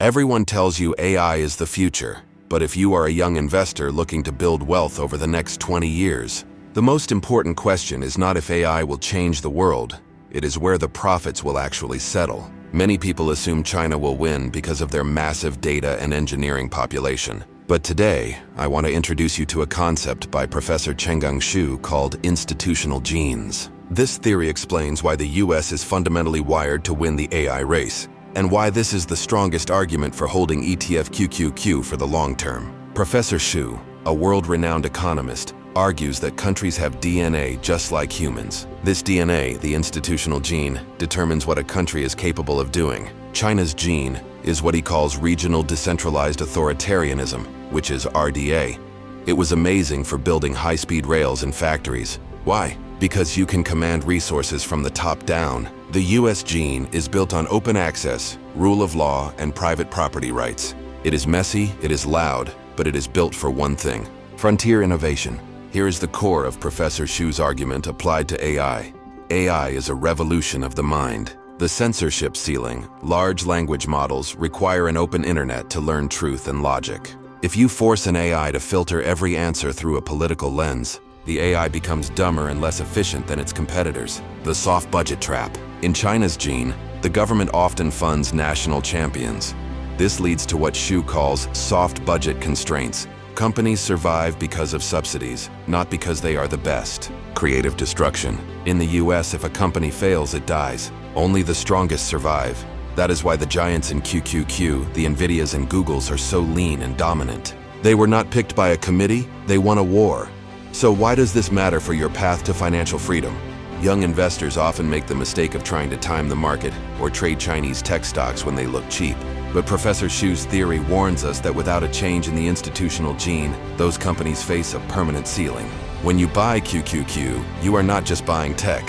Everyone tells you AI is the future, but if you are a young investor looking to build wealth over the next 20 years, the most important question is not if AI will change the world, it is where the profits will actually settle. Many people assume China will win because of their massive data and engineering population. But today, I want to introduce you to a concept by Professor Chenggang called institutional genes. This theory explains why the US is fundamentally wired to win the AI race, and why this is the strongest argument for holding ETF QQQ for the long term. Professor Xu, a world-renowned economist, argues that countries have DNA just like humans. This DNA, the institutional gene, determines what a country is capable of doing. China's gene is what he calls regional decentralized authoritarianism, which is RDA. It was amazing for building high-speed rails and factories. Why? Because you can command resources from the top down. The US gene is built on open access, rule of law, and private property rights. It is messy, it is loud, but it is built for one thing: frontier innovation. Here is the core of Professor Xu's argument applied to AI. AI is a revolution of the mind. The censorship ceiling, large language models, require an open internet to learn truth and logic. If you force an AI to filter every answer through a political lens, the AI becomes dumber and less efficient than its competitors. The soft budget trap. In China's gene, the government often funds national champions. This leads to what Xu calls soft budget constraints. Companies survive because of subsidies, not because they are the best. Creative destruction. In the US, if a company fails, it dies. Only the strongest survive. That is why the giants in QQQ, the Nvidias and Googles, are so lean and dominant. They were not picked by a committee, they won a war. So why does this matter for your path to financial freedom? Young investors often make the mistake of trying to time the market or trade Chinese tech stocks when they look cheap. But Professor Xu's theory warns us that without a change in the institutional gene, those companies face a permanent ceiling. When you buy QQQ, you are not just buying tech.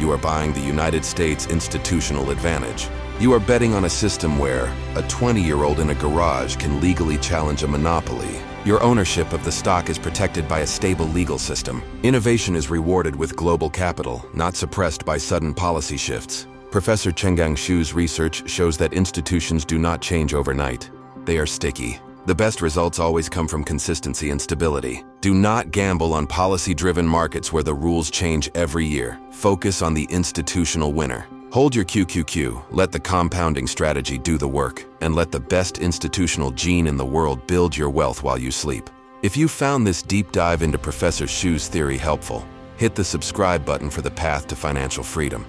You are buying the United States institutional advantage. You are betting on a system where a 20-year-old in a garage can legally challenge a monopoly. Your ownership of the stock is protected by a stable legal system. Innovation is rewarded with global capital, not suppressed by sudden policy shifts. Professor Chenggang research shows that institutions do not change overnight. They are sticky. The best results always come from consistency and stability. Do not gamble on policy-driven markets where the rules change every year. Focus on the institutional winner. Hold your QQQ, let the compounding strategy do the work, and let the best institutional gene in the world build your wealth while you sleep. If you found this deep dive into Professor Xu's theory helpful, hit the subscribe button for the path to financial freedom.